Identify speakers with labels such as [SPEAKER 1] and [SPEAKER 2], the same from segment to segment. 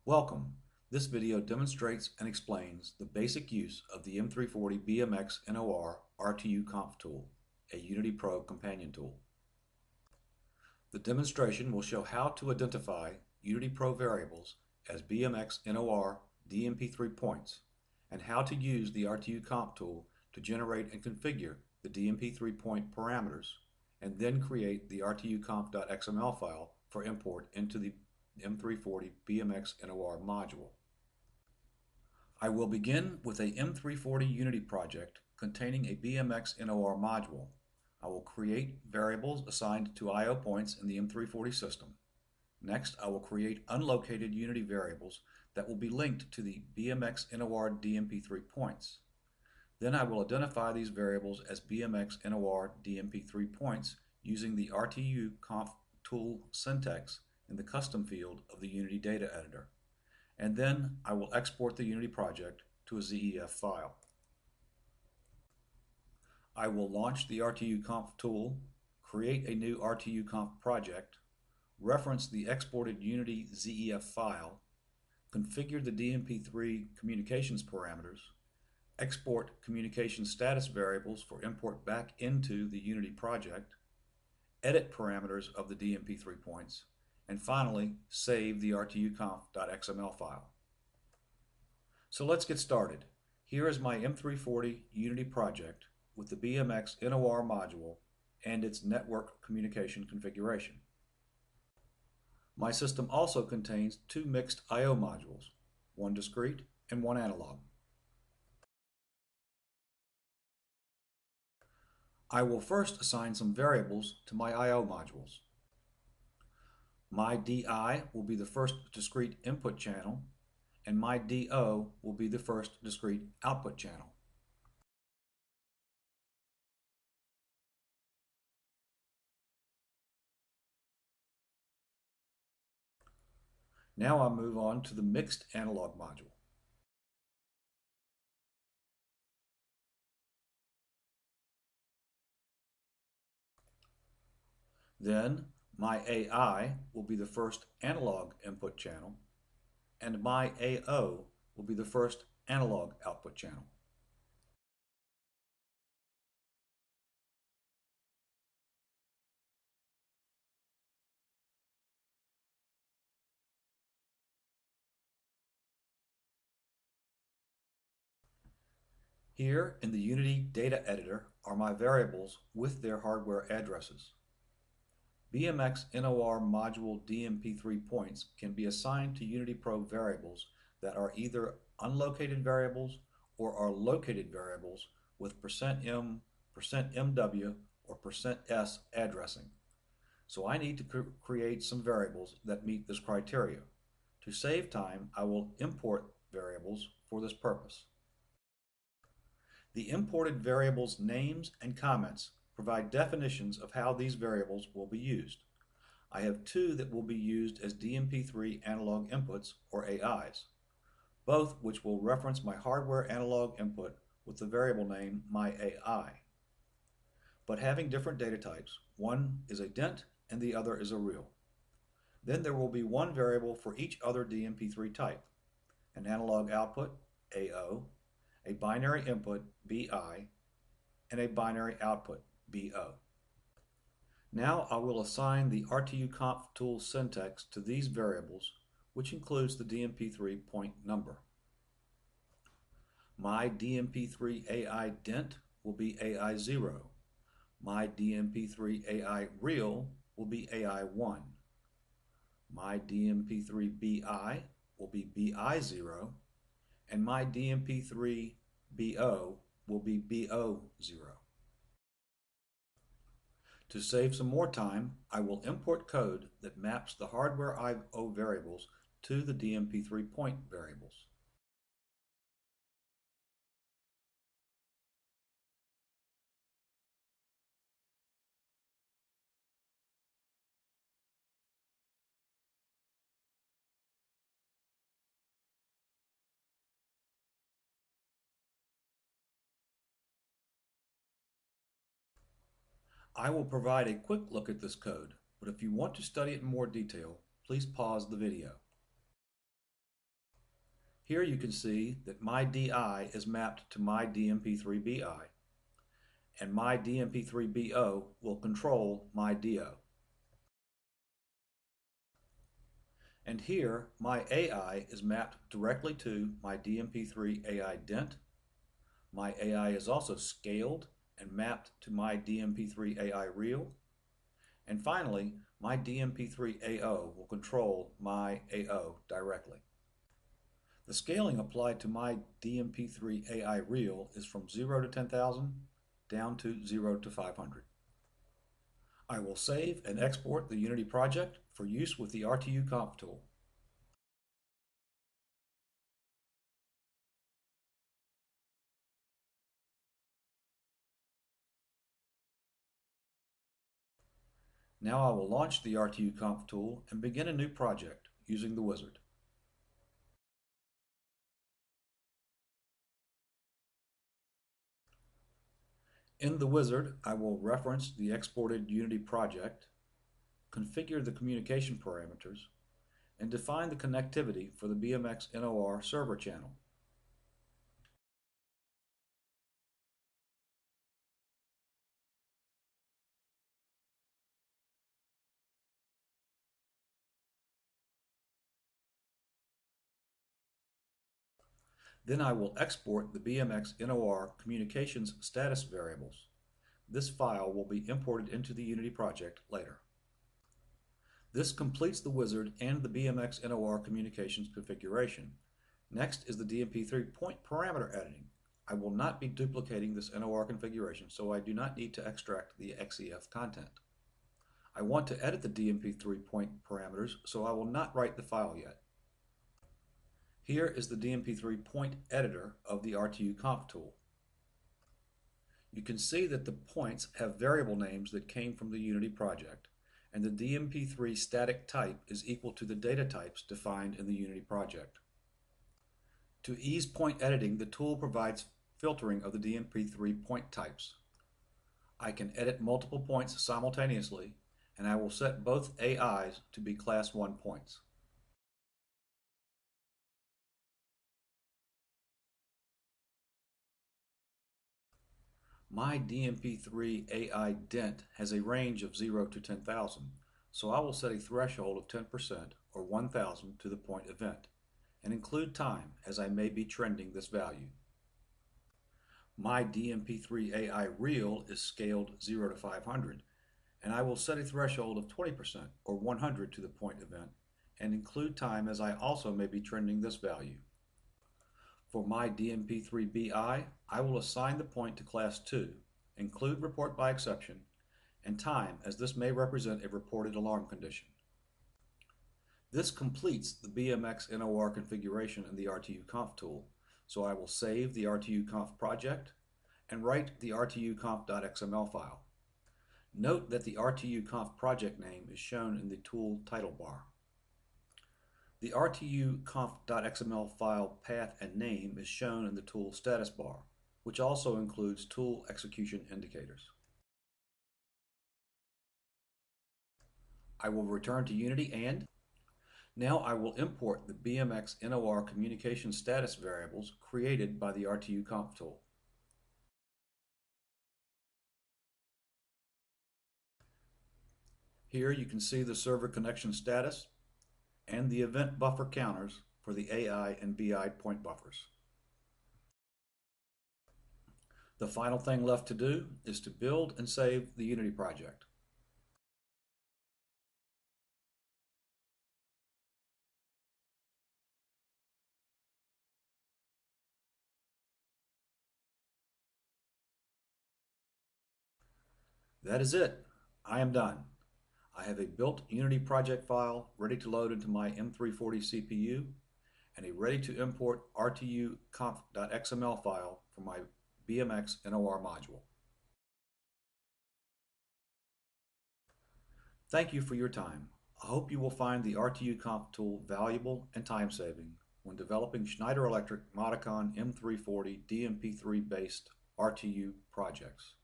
[SPEAKER 1] Welcome. This video demonstrates and explains the basic use of the M340 BMXNOR RTUconf Tool, a Unity Pro companion tool. The demonstration will show how to identify Unity Pro variables as BMXNOR Dmp3 points and how to use the RTUconf tool to generate and configure the Dmp3 point parameters and then create the RTUconf.xml file for import into the M340 BMXNOR module. I will begin with a M340 Unity project containing a BMXNOR module. I will create variables assigned to I/O points in the M340 system. Next, I will create unlocated Unity variables that will be linked to the BMXNOR Dmp3 points. Then I will identify these variables as BMXNOR Dmp3 points using the RTUconf tool syntax in the custom field of the Unity data editor. And then I will export the Unity project to a ZEF file. I will launch the RTUconf tool, create a new RTUconf project, reference the exported Unity ZEF file, configure the DNP3 communications parameters, export communication status variables for import back into the Unity project, edit parameters of the Dmp3 points, and finally save the RTUconf.xml file. So let's get started. Here is my M340 Unity project with the BMXNOR module and its network communication configuration. My system also contains two mixed I/O modules, one discrete and one analog. I will first assign some variables to my I/O modules. My DI will be the first discrete input channel, and my DO will be the first discrete output channel. Now I'll move on to the mixed analog module. Then my AI will be the first analog input channel, and my AO will be the first analog output channel. Here in the Unity data editor are my variables with their hardware addresses. BMXNOR module Dmp3 points can be assigned to Unity Pro variables that are either unlocated variables or are located variables with %M, %MW, or %S addressing. So I need to create some variables that meet this criteria. To save time, I will import variables for this purpose. The imported variables' names and comments provide definitions of how these variables will be used. I have two that will be used as DMP3 analog inputs, or AIs, both which will reference my hardware analog input with the variable name myAI. But having different data types, one is a dent and the other is a real. Then there will be one variable for each other DMP3 type, an analog output, AO, a binary input, BI, and a binary output, BO. Now I will assign the RTUconf tool syntax to these variables, which includes the Dmp3 point number. My Dmp3 AI dent will be AI0. My Dmp3 AI real will be AI1. My Dmp3 BI will be BI0, and my Dmp3 BO will be BO0. To save some more time, I will import code that maps the hardware I/O variables to the Dmp3 point variables. I will provide a quick look at this code, but if you want to study it in more detail, please pause the video. Here you can see that my DI is mapped to my DMP3 BI, and my DMP3 BO will control my DO. And here, my AI is mapped directly to my DMP3 AI dent. My AI is also scaled and mapped to my DMP3 AI reel. And finally, my DMP3 AO will control my AO directly. The scaling applied to my DMP3 AI reel is from 0 to 10,000 down to 0 to 500. I will save and export the Unity project for use with the RTUconf tool. Now I will launch the RTUconf tool and begin a new project using the wizard. In the wizard, I will reference the exported Unity project, configure the communication parameters, and define the connectivity for the BMXNOR server channel. Then I will export the BMXNOR communications status variables. This file will be imported into the Unity project later. This completes the wizard and the BMXNOR communications configuration. Next is the Dmp3 Point parameter editing. I will not be duplicating this NOR configuration, so I do not need to extract the XEF content. I want to edit the Dmp3 Point parameters, so I will not write the file yet. Here is the Dmp3 Point Editor of the RTUconf tool. You can see that the points have variable names that came from the Unity project, and the DMP3 static type is equal to the data types defined in the Unity project. To ease point editing, the tool provides filtering of the DMP3 point types. I can edit multiple points simultaneously, and I will set both AIs to be Class 1 points. My DMP3 AI dent has a range of 0 to 10,000, so I will set a threshold of 10% or 1,000 to the point event, and include time as I may be trending this value. My DMP3 AI reel is scaled 0 to 500, and I will set a threshold of 20% or 100 to the point event, and include time as I also may be trending this value. For my DMP3 BI, I will assign the point to Class 2, include report by exception, and time as this may represent a reported alarm condition. This completes the BMXNOR configuration in the RTUconf tool, so I will save the RTUconf project and write the RTUconf.xml file. Note that the RTUconf project name is shown in the tool title bar. The RTUconf.xml file path and name is shown in the tool status bar, which also includes tool execution indicators. I will return to Unity and now I will import the BMXNOR communication status variables created by the RTUconf tool. Here you can see the server connection status and the event buffer counters for the AI and BI point buffers. The final thing left to do is to build and save the Unity project. That is it. I am done. I have a built Unity project file ready to load into my M340 CPU and a ready to import RTUconf.xml file for my BMXNOR module. Thank you for your time. I hope you will find the RTUconf tool valuable and time-saving when developing Schneider Electric Modicon M340 DMP3 based RTU projects.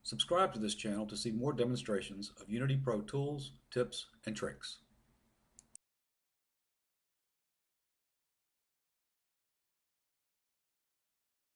[SPEAKER 1] Subscribe to this channel to see more demonstrations of Unity Pro tools, tips, and tricks.